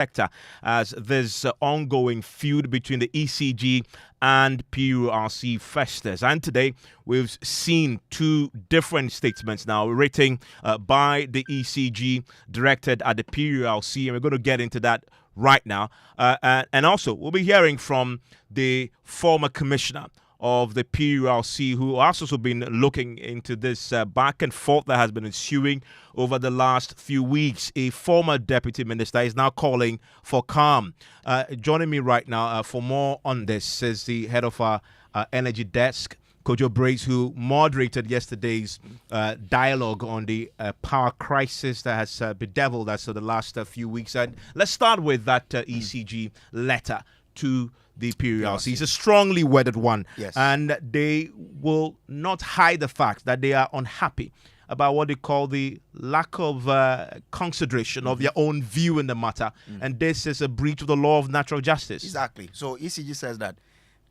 sector as this ongoing feud between the ECG and PURC festers. And today we've seen two different statements now written by the ECG directed at the PURC, and we're going to get into that right now. And also we'll be hearing from the former commissioner of the PURC, who has also been looking into this back and forth that has been ensuing over the last few weeks. A former deputy minister is now calling for calm. Joining me right now for more on this is the head of our energy desk, Kojo Brace, who moderated yesterday's dialogue on the power crisis that has bedeviled us for the last few weeks. And let's start with that ECG letter to the PURC. It's a strongly worded one. Yes. And they will not hide the fact that they are unhappy about what they call the lack of consideration of their own view in the matter. And this is a breach of the law of natural justice. Exactly. So ECG says that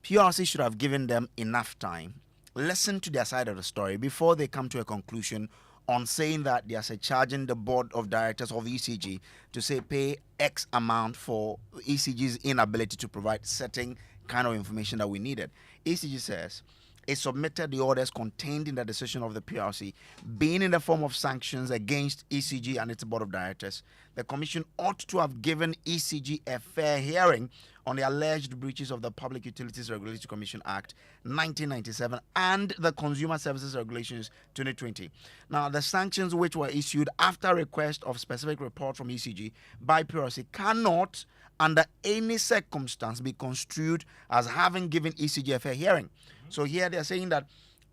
PURC should have given them enough time, listen to their side of the story before they come to a conclusion on saying that they are charging the board of directors of ECG to say pay X amount for ECG's inability to provide certain kind of information that we needed. ECG says it submitted the orders contained in the decision of the PURC, being in the form of sanctions against ECG and its board of directors. The commission ought to have given ECG a fair hearing on the alleged breaches of the Public Utilities Regulatory Commission Act 1997 and the Consumer Services Regulations 2020. Now, the sanctions which were issued after request of specific report from ECG by PURC cannot, under any circumstance, be construed as having given ECG a fair hearing. So here they are saying that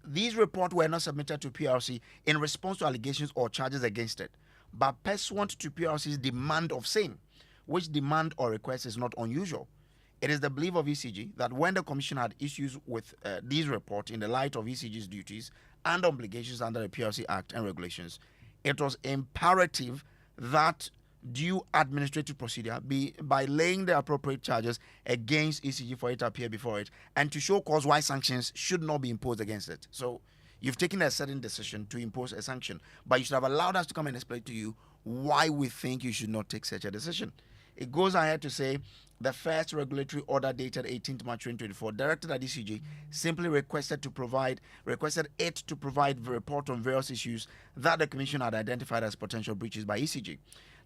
these reports were not submitted to PURC in response to allegations or charges against it, but pursuant to PURC's demand of same, which demand or request is not unusual. It is the belief of ECG that when the Commission had issues with these reports in the light of ECG's duties and obligations under the PURC Act and regulations, it was imperative that due administrative procedure be by laying the appropriate charges against ECG for it to appear before it and to show cause why sanctions should not be imposed against it. So you've taken a certain decision to impose a sanction, but you should have allowed us to come and explain to you why we think you should not take such a decision. It goes ahead to say the first regulatory order dated 18th March 2024 directed at ECG simply requested it to provide the report on various issues that the Commission had identified as potential breaches by ECG.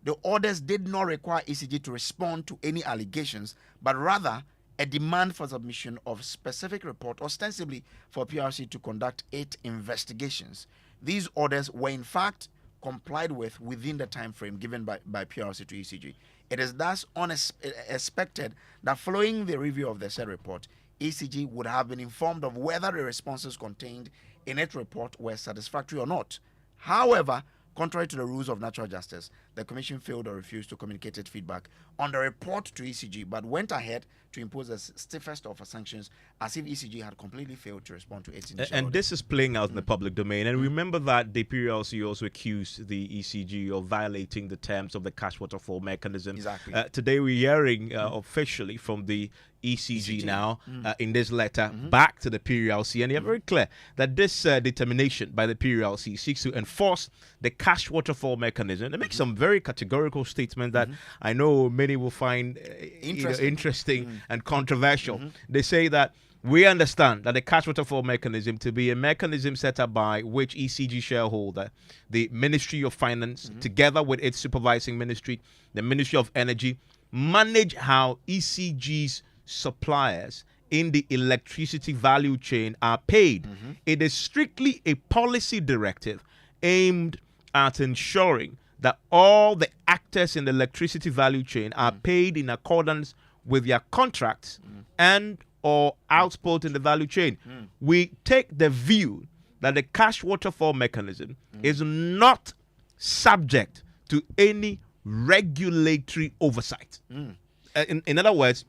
The orders did not require ECG to respond to any allegations, but rather a demand for submission of specific report, ostensibly for PURC to conduct 8 investigations. These orders were in fact complied with within the time frame given by PURC to ECG. It is thus unexpected that following the review of the said report, ECG would have been informed of whether the responses contained in its report were satisfactory or not. However, contrary to the rules of natural justice, the Commission failed or refused to communicate its feedback on the report to ECG, but went ahead to impose the stiffest of sanctions as if ECG had completely failed to respond to its initial And order. this is playing out in the public domain. And remember that the PURC also accused the ECG of violating the terms of the cash waterfall mechanism. Exactly. Today we're hearing officially from the ECG now in this letter back to the PURC, and they're very clear that this determination by the PURC seeks to enforce the cash waterfall mechanism. They make some very categorical statements that I know many will find interesting and controversial. They say that we understand that the cash waterfall mechanism to be a mechanism set up by which ECG shareholder, the Ministry of Finance, together with its supervising ministry, the Ministry of Energy, manage how ECG's suppliers in the electricity value chain are paid. It is strictly a policy directive aimed at ensuring that all the actors in the electricity value chain are paid in accordance with their contracts and or output in the value chain. We take the view that the cash waterfall mechanism is not subject to any regulatory oversight. In other words,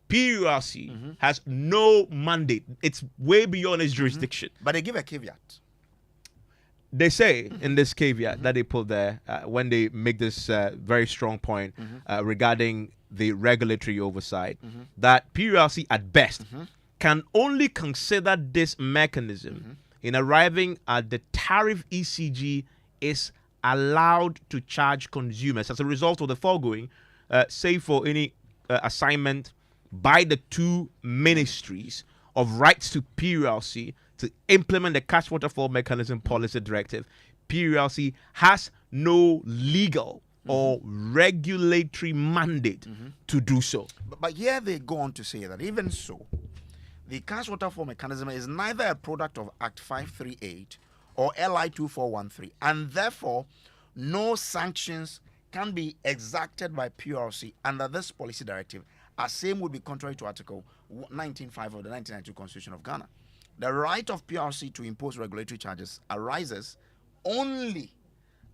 PURC has no mandate. It's way beyond its jurisdiction. But they give a caveat. They say in this caveat that they put there when they make this very strong point regarding the regulatory oversight, that PURC at best can only consider this mechanism in arriving at the tariff ECG is allowed to charge consumers. As a result of the foregoing, save for any assignment by the two ministries of rights to PURC to implement the cash waterfall mechanism policy directive, PURC has no legal or regulatory mandate to do so. But here they go on to say that even so, the cash waterfall mechanism is neither a product of Act 538 or LI 2413, and therefore no sanctions can be exacted by PURC under this policy directive, as same would be contrary to Article 19.5 of the 1992 Constitution of Ghana. The right of PURC to impose regulatory charges arises only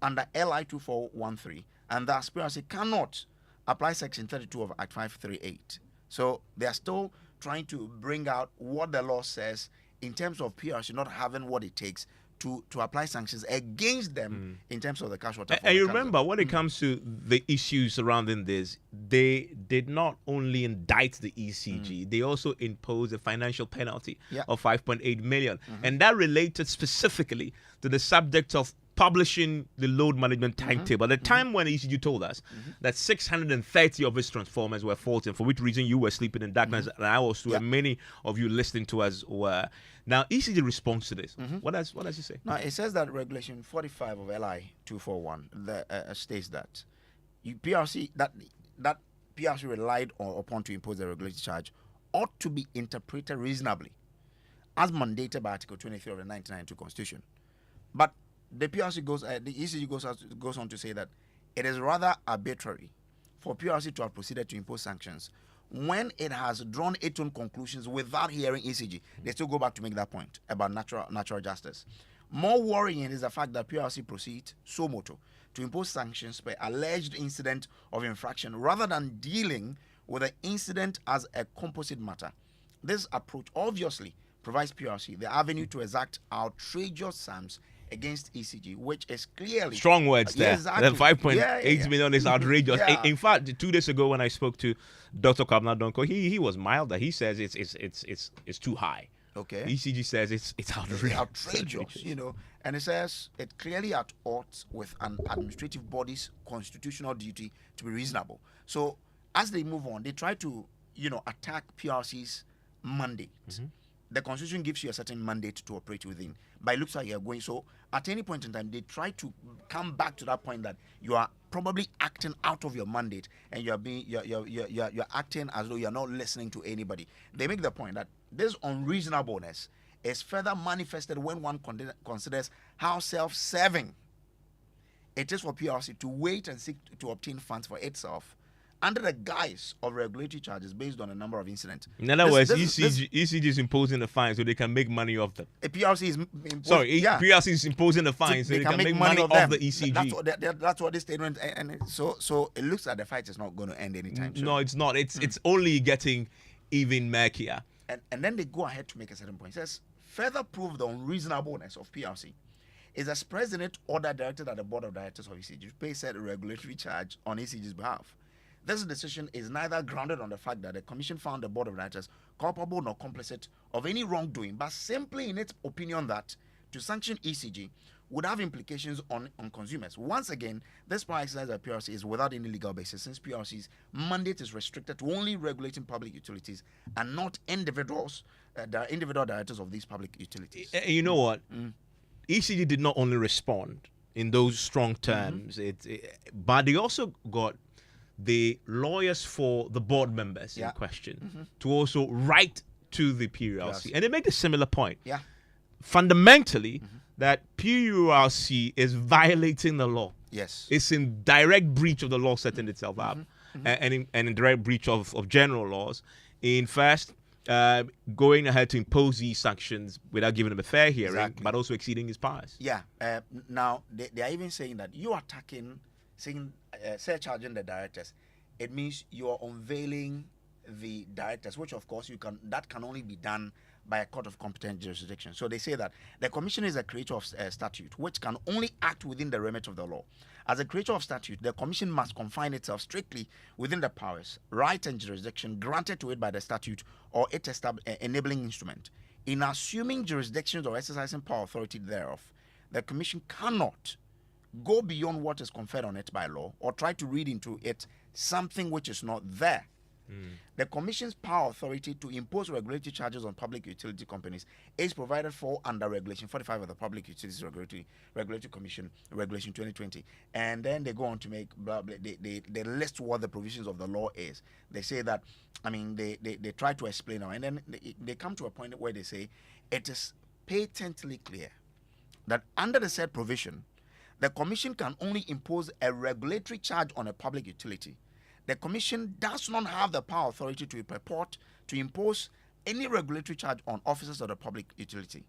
under LI 2413, and thus PURC cannot apply Section 32 of Act 538. So they are still trying to bring out what the law says in terms of PURC not having what it takes to apply sanctions against them in terms of the cash waterfall. And you remember, when it comes to the issues surrounding this, they did not only indict the ECG, they also imposed a financial penalty of 5.8 million. And that related specifically to the subject of publishing the load management timetable. At the time when ECG told us that 630 of its transformers were faulty, for which reason you were sleeping in darkness, and I was too, and many of you listening to us were. Now, ECG responds to this. What does it say? Now, it says that Regulation 45 of LI 241 states that PURC that PURC relied upon to impose the regulatory charge ought to be interpreted reasonably, as mandated by Article 23 of the 1992 Constitution. But the PURC the ECG goes on to say that it is rather arbitrary for PURC to have proceeded to impose sanctions when it has drawn its own conclusions without hearing ECG. They still go back to make that point about natural justice. More worrying is the fact that PURC proceeds suo motu to impose sanctions per alleged incident of infraction rather than dealing with the incident as a composite matter. This approach obviously provides PURC the avenue to exact outrageous sums against ECG, which is clearly strong words there. Exactly. The 5.8 million is outrageous. In fact, 2 days ago when I spoke to Dr. Kabna Donko, he was milder. He says it's too high. Okay. ECG says it's outrageous. Outrageous, and it says it clearly at odds with an administrative body's constitutional duty to be reasonable. So as they move on, they try to attack PURC's mandate. The Constitution gives you a certain mandate to operate within. But it looks like you're going. So at any point in time, they try to come back to that point that you are probably acting out of your mandate, and you're acting as though you're not listening to anybody. They make the point that this unreasonableness is further manifested when one considers how self-serving it is for PURC to wait and seek to obtain funds for itself under the guise of regulatory charges based on a number of incidents. In other words, ECG is imposing the fine so they can make money off them. PURC is PURC is imposing the fine so they can make money off the ECG. That's what this statement, and so it looks like the fight is not going to end anytime soon. No, it's not. It's only getting even murkier. And then they go ahead to make a certain point. It says, further prove the unreasonableness of PURC is as President order directed at the Board of Directors of ECG to pay said regulatory charge on ECG's behalf. This decision is neither grounded on the fact that the Commission found the Board of Directors culpable nor complicit of any wrongdoing, but simply in its opinion that to sanction ECG would have implications on consumers. Once again, this power exercise by PURC is without any legal basis, since PURC's mandate is restricted to only regulating public utilities and not individual directors of these public utilities. You know what? ECG did not only respond in those strong terms, but they also got the lawyers for the board members in question to also write to the PURC. And they make a similar point. Fundamentally, that PURC is violating the law. Yes. It's in direct breach of the law setting itself up, and in direct breach of general laws. In first, going ahead to impose these sanctions without giving them a fair hearing, but also exceeding his powers. Now, they are even saying that you are attacking, surcharging the directors. It means you are unveiling the directors, which of course that can only be done by a court of competent jurisdiction. So they say that the Commission is a creature of statute, which can only act within the remit of the law. As a creature of statute, the Commission must confine itself strictly within the powers, right, and jurisdiction granted to it by the statute or its enabling instrument. In assuming jurisdictions or exercising power authority thereof, the Commission cannot go beyond what is conferred on it by law or try to read into it something which is not there. The Commission's power authority to impose regulatory charges on public utility companies is provided for under Regulation 45 of the Public Utilities Regulatory Commission, Regulation 2020. And then they go on to make blah, blah, they list what the provisions of the law is. They say that, they try to explain now, and then they come to a point where they say it is patently clear that under the said provision, the Commission can only impose a regulatory charge on a public utility. The Commission does not have the power authority to purport to impose any regulatory charge on officers of the public utility.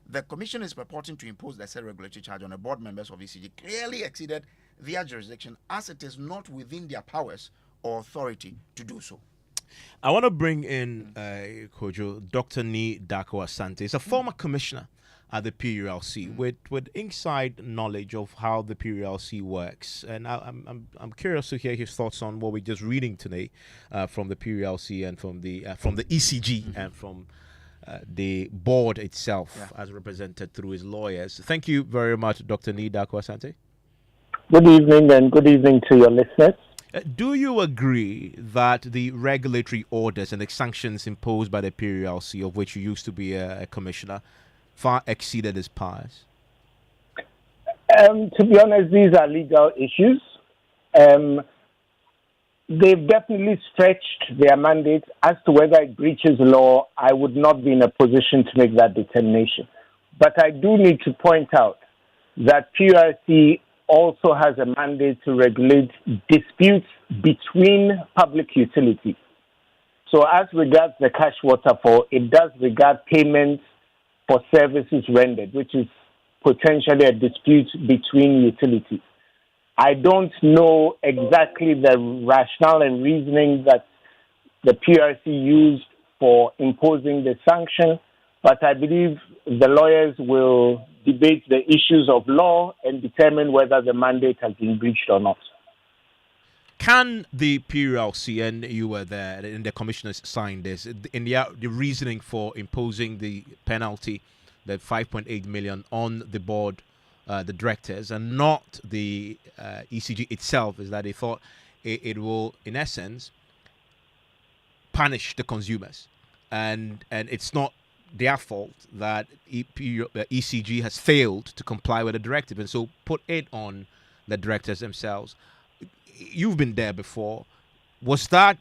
The Commission is purporting to impose the said regulatory charge on the board members of ECG clearly exceeded their jurisdiction, as it is not within their powers or authority to do so. I want to bring in Kojo, Dr. Ni Dako Asante. He's a former commissioner at the PURC with inside knowledge of how the PURC works, and I'm curious to hear his thoughts on what we're just reading today from the PURC and from the ECG and from the board itself as represented through his lawyers. Thank you very much, Dr. Ni Dako Asante. Good evening, and good evening to your listeners. Do you agree that the regulatory orders and the sanctions imposed by the PURC, of which you used to be a commissioner, far exceeded his powers? To be honest, these are legal issues. They've definitely stretched their mandate. As to whether it breaches law, I would not be in a position to make that determination. But I do need to point out that PURC also has a mandate to regulate disputes between public utilities. So as regards the cash waterfall, it does regard payments for services rendered, which is potentially a dispute between utilities. I don't know exactly the rationale and reasoning that the PURC used for imposing the sanction, but I believe the lawyers will debate the issues of law and determine whether the mandate has been breached or not. Can the PURC, and you were there, and the commissioners signed this, in the reasoning for imposing the penalty, the 5.8 million on the board, the directors, and not the ECG itself, is that they thought it will, in essence, punish the consumers, and it's not their fault that ECG has failed to comply with the directive, and so put it on the directors themselves. You've been there before. Is that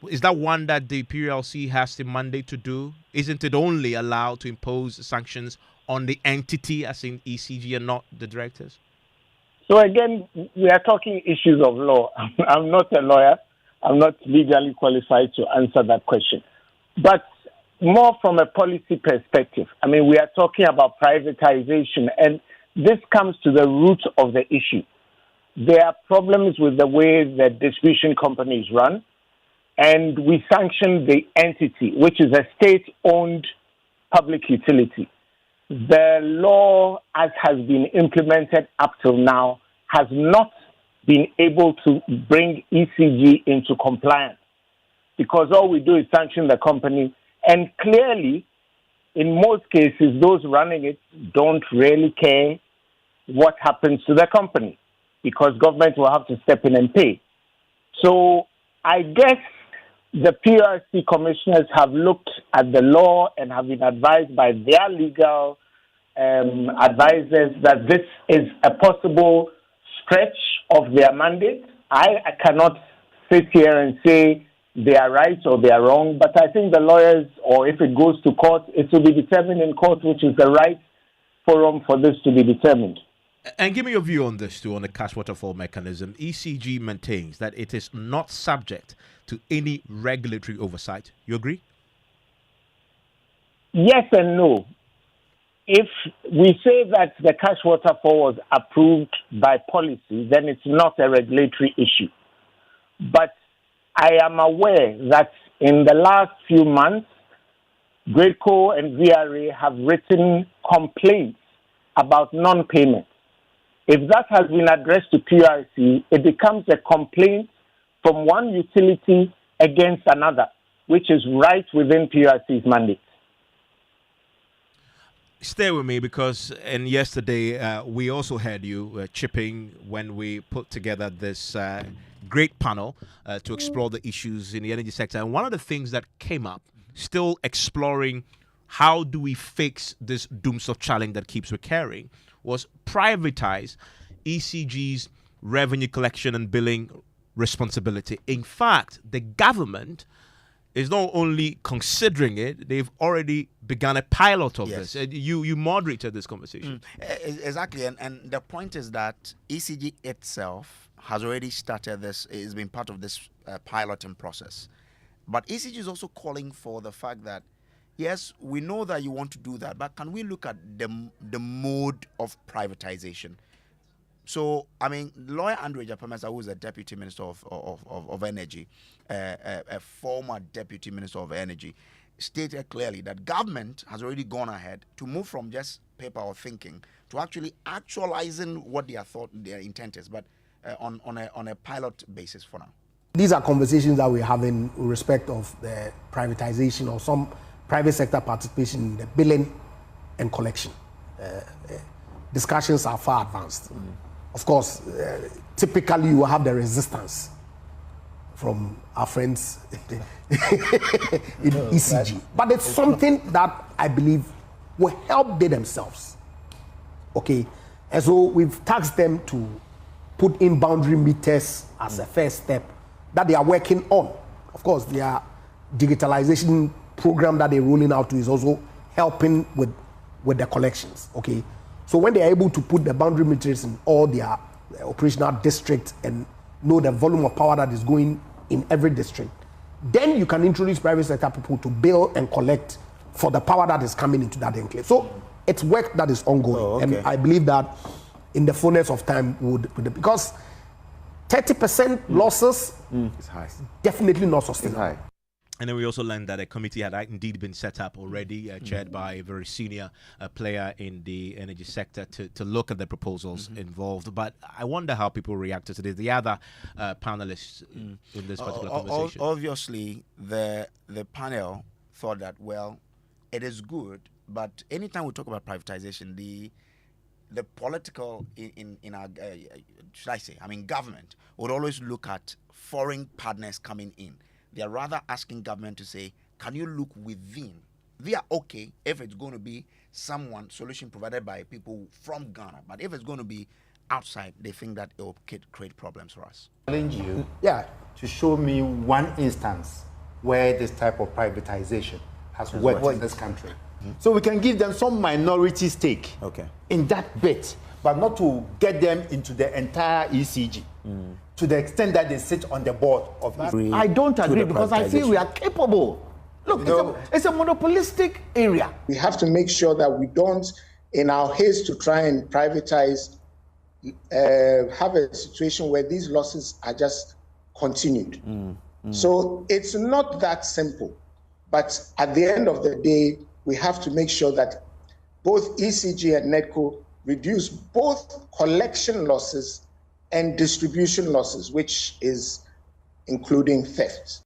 one that the PURC has the mandate to do? Isn't it only allowed to impose sanctions on the entity, as in ECG, and not the directors? So again, we are talking issues of law. I'm not a lawyer. I'm not legally qualified to answer that question. But more from a policy perspective, we are talking about privatization, and this comes to the root of the issue. There are problems with the way that distribution companies run, and we sanction the entity, which is a state-owned public utility. The law, as has been implemented up till now, has not been able to bring ECG into compliance, because all we do is sanction the company, and clearly, in most cases, those running it don't really care what happens to the company, because government will have to step in and pay. So I guess the PURC commissioners have looked at the law and have been advised by their legal advisors that this is a possible stretch of their mandate. I cannot sit here and say they are right or they are wrong, but I think the lawyers, or if it goes to court, it will be determined in court, which is the right forum for this to be determined. And give me your view on this too, on the cash waterfall mechanism. ECG maintains that it is not subject to any regulatory oversight. You agree? Yes and no. If we say that the cash waterfall was approved by policy, then it's not a regulatory issue. But I am aware that in the last few months, GRADCO and VRA have written complaints about non-payment. If that has been addressed to PURC, it becomes a complaint from one utility against another, which is right within PURC's mandate. Stay with me because yesterday we also heard you chipping when we put together this great panel to explore the issues in the energy sector. And one of the things that came up, still exploring how do we fix this doomsday challenge that keeps recurring, was privatize ECG's revenue collection and billing responsibility. In fact, the government is not only considering it, they've already begun a pilot of this. You moderated this conversation. Exactly. And the point is that ECG itself has already started this, has been part of this piloting process. But ECG is also calling for the fact that, yes, we know that you want to do that, but can we look at the mode of privatization? So, I mean, lawyer Andrew Japamesa, who is the Deputy Minister of Energy, a former Deputy Minister of Energy, stated clearly that government has already gone ahead to move from just paper or thinking to actually actualizing what their intent is, but on a pilot basis for now. These are conversations that we're having with respect of the privatization or some private sector participation in the billing and collection. Discussions are far advanced. Of course, typically you will have the resistance from our friends in ECG. But it's something that I believe will help they themselves. Okay? And so we've tasked them to put in boundary meters as a first step that they are working on. Of course, their digitalization program that they're rolling out to is also helping with the collections. Okay? So when they are able to put the boundary meters in all their operational districts and know the volume of power that is going in every district, then you can introduce private sector people to bill and collect for the power that is coming into that enclave. So it's work that is ongoing. And I believe that in the fullness of time because 30% losses is high. Definitely not sustainable. And then we also learned that a committee had indeed been set up already, chaired by a very senior player in the energy sector to look at the proposals involved. But I wonder how people reacted to this. The other panelists in this particular conversation. Obviously, the panel thought that, well, it is good, but anytime we talk about privatization, the political in our should I say, I mean, government would always look at foreign partners coming in. They are rather asking government to say, can you look within? They are okay if it's going to be solution provided by people from Ghana. But if it's going to be outside, they think that it will create problems for us. Challenge you to show me one instance where this type of privatization has worked in this country. So we can give them some minority stake in that bit, but not to get them into the entire ECG. To the extent that they sit on the board of ECG. I don't agree because I feel we are capable. Look, it's a monopolistic area. We have to make sure that we don't, in our haste to try and privatize, have a situation where these losses are just continued. So it's not that simple. But at the end of the day, we have to make sure that both ECG and NEDCO reduce both collection losses and distribution losses, which is including theft.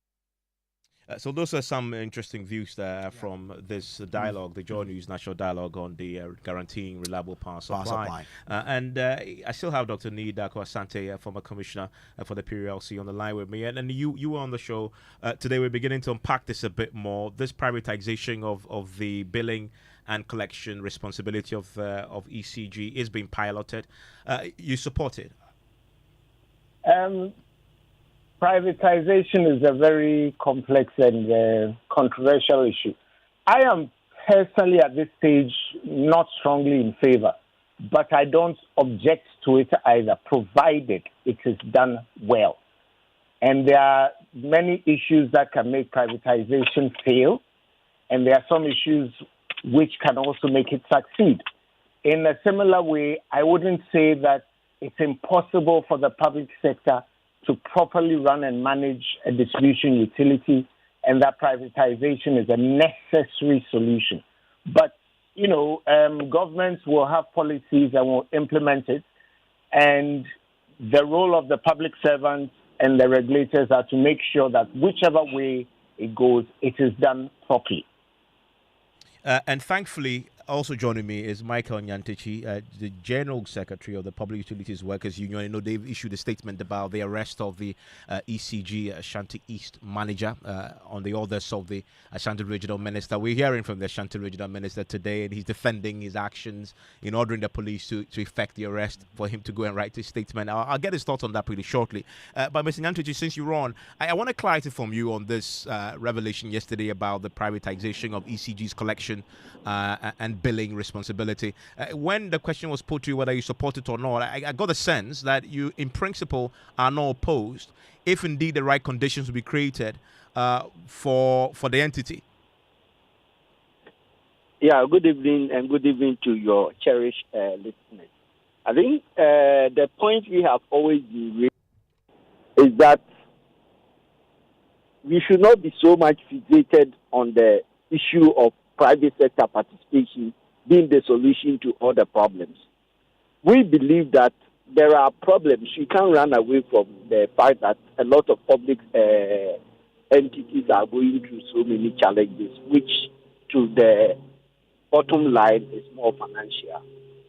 So those are some interesting views there from this dialogue, the Joy News National Dialogue on the guaranteeing reliable power supply. And I still have Dr. Nidako Asante, former commissioner for the PURC, on the line with me. And you were on the show today. We're beginning to unpack this a bit more. This privatization of the billing and collection responsibility of ECG is being piloted. You support it? Privatization is a very complex and controversial issue. I am personally at this stage not strongly in favor, but I don't object to it either, provided it is done well. And there are many issues that can make privatization fail, and there are some issues which can also make it succeed. In a similar way, I wouldn't say that it's impossible for the public sector to properly run and manage a distribution utility, and that privatization is a necessary solution. But, governments will have policies and will implement it, and the role of the public servants and the regulators are to make sure that whichever way it goes, it is done properly. And thankfully, Also joining me is Michael Nyantechi, the General Secretary of the Public Utilities Workers Union. You know, they've issued a statement about the arrest of the ECG Ashanti East manager on the orders of the Ashanti Regional Minister. We're hearing from the Ashanti Regional Minister today, and he's defending his actions in ordering the police to effect the arrest for him to go and write his statement. I'll get his thoughts on that pretty shortly. But Mr. Nyantechi, since you're on, I want to clarify from you on this revelation yesterday about the privatization of ECG's collection and billing responsibility. When the question was put to you whether you support it or not, I got the sense that you, in principle, are not opposed if indeed the right conditions will be created for the entity. Yeah, good evening, and good evening to your cherished listeners. I think the point we have always been raised is that we should not be so much fixated on the issue of private sector participation being the solution to all the problems. We believe that there are problems. You can't run away from the fact that a lot of public entities are going through so many challenges, which to the bottom line is more financial.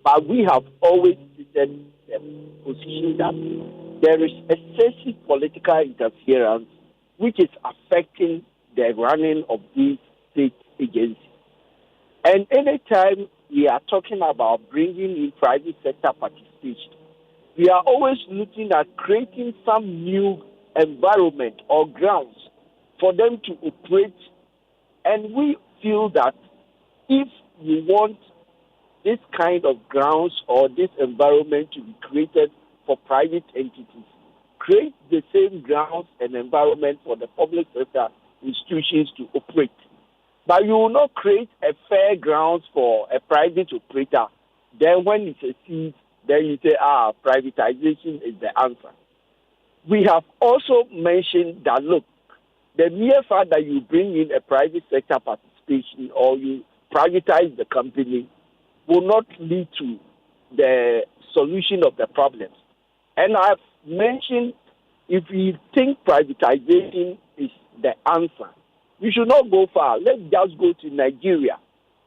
But we have always stated the position that there is excessive political interference which is affecting the running of these state agencies. And anytime we are talking about bringing in private sector participation, we are always looking at creating some new environment or grounds for them to operate. And we feel that if you want this kind of grounds or this environment to be created for private entities, create the same grounds and environment for the public sector institutions to operate. But you will not create a fair grounds for a private operator. Then when it succeeds, then you say, privatization is the answer. We have also mentioned that, look, the mere fact that you bring in a private sector participation or you privatize the company will not lead to the solution of the problems. And I've mentioned, if we think privatization is the answer, we should not go far. Let's just go to Nigeria,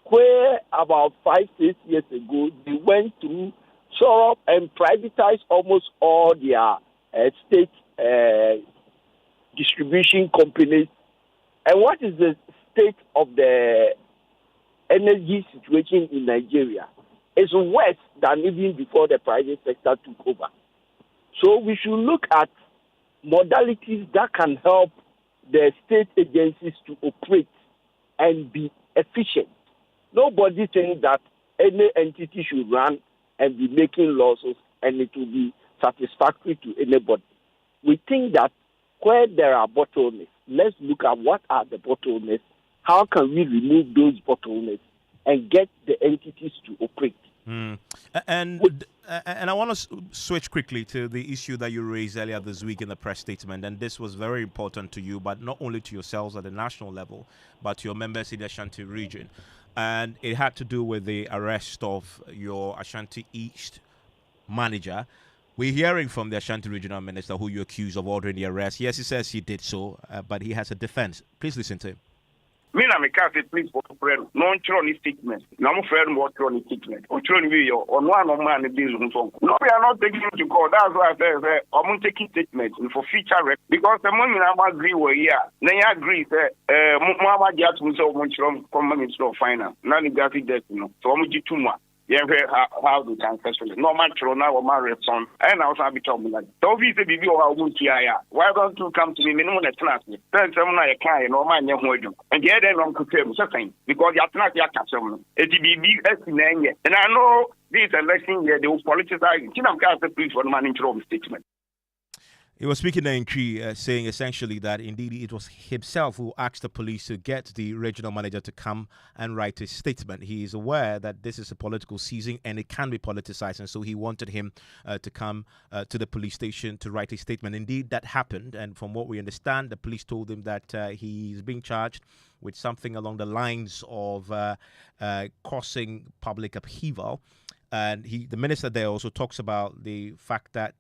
where about 5-6 years ago, they went through Sorop and privatized almost all their state distribution companies. And what is the state of the energy situation in Nigeria? It's worse than even before the private sector took over. So we should look at modalities that can help the state agencies to operate and be efficient. Nobody thinks that any entity should run and be making losses and it will be satisfactory to anybody. We think that where there are bottlenecks, let's look at what are the bottlenecks, how can we remove those bottlenecks and get the entities to operate. And I want to switch quickly to the issue that you raised earlier this week in the press statement, and this was very important to you, but not only to yourselves at the national level, but to your members in the Ashanti region. And it had to do with the arrest of your Ashanti East manager. We're hearing from the Ashanti Regional Minister, who you accuse of ordering the arrest. Yes, he says he did so, but he has a defense. Please listen to him. Me na me can't say please for friend. No one statement. No one friend what on statement. Or we on one of man deal on phone. No, we are not taking him to court. That's why I say I'm taking statement for future record. Because the moment I agree with here, then I agree that Mama just was so much from Minister of Finance. Now the got it that so I'm too much. Yeah, how do can question? No man now or my son. And I was happy to me like, don't be the baby or I won't hear. Why don't you come to me? Minimum at class. Then someone I can or my young woman. And the other one could tell me something because you're not your customer. It's the baby and I know this election here, they will politicize. You know, I'm going to for the man in trouble statement. He was speaking in Cree, saying essentially that indeed it was himself who asked the police to get the regional manager to come and write a statement. He is aware that this is a political seizing and it can be politicized, and so he wanted him to come to the police station to write a statement. Indeed, that happened, and from what we understand, the police told him that he's being charged with something along the lines of causing public upheaval. And the minister there also talks about the fact that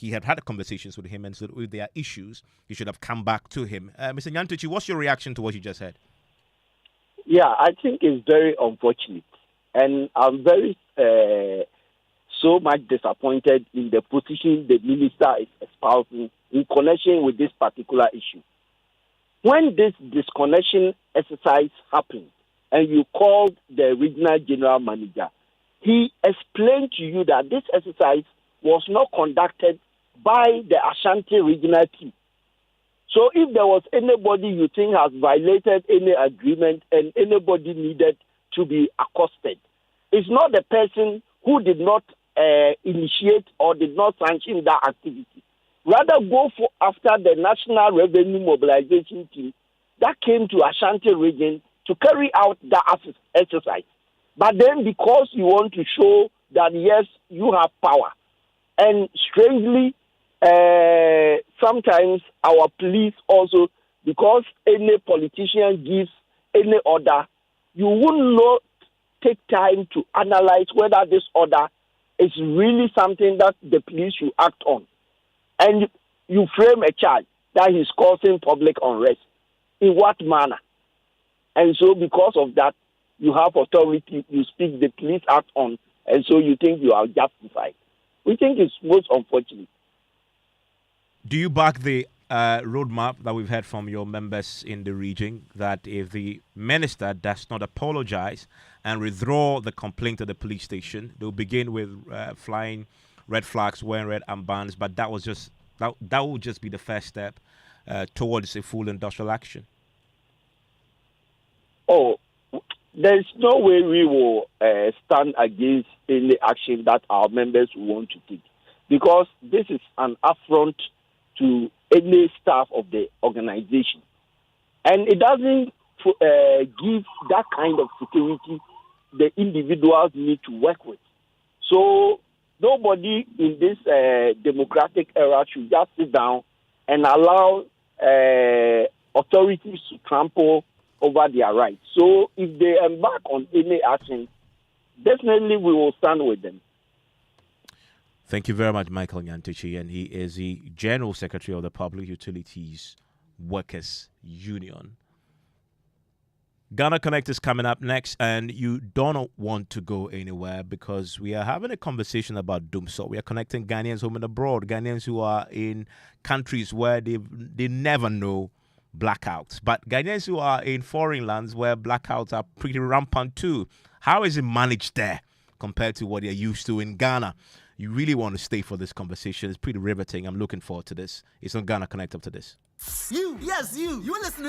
he had conversations with him, and so if there are issues, he should have come back to him. Mr. Nyantechi, what's your reaction to what you just said? Yeah, I think it's very unfortunate. And I'm very so much disappointed in the position the minister is espousing in connection with this particular issue. When this disconnection exercise happened and you called the regional general manager, he explained to you that this exercise was not conducted by the Ashanti regional team. So if there was anybody you think has violated any agreement and anybody needed to be accosted, it's not the person who did not initiate or did not sanction that activity. Rather go after the National Revenue Mobilization Team that came to Ashanti region to carry out that exercise. But then because you want to show that, yes, you have power, and strangely, sometimes our police also, because any politician gives any order, you will not take time to analyze whether this order is really something that the police should act on. And you frame a charge that he's causing public unrest. In what manner? And so because of that, you have authority, you speak, the police act on, and so you think you are justified. We think it's most unfortunate. Do you back the roadmap that we've heard from your members in the region that if the minister does not apologize and withdraw the complaint to the police station, they'll begin with flying red flags, wearing red armbands, but that will just be the first step towards a full industrial action? Oh, there's no way we will stand against any action that our members want to take, because this is an affront to any staff of the organization. And it doesn't give that kind of security the individuals need to work with. So nobody in this democratic era should just sit down and allow authorities to trample over their rights. So if they embark on any action, definitely we will stand with them. Thank you very much, Michael Nyantichi, and he is the General Secretary of the Public Utilities Workers Union. Ghana Connect is coming up next, and you don't want to go anywhere because we are having a conversation about doomsday. We are connecting Ghanaians home and abroad, Ghanaians who are in countries where they never know blackouts, but Ghanaians who are in foreign lands where blackouts are pretty rampant too. How is it managed there compared to what they're used to in Ghana? You really want to stay for this conversation. It's pretty riveting. I'm looking forward to this. It's on Ghana Connect up to this. You, yes, you. You're listening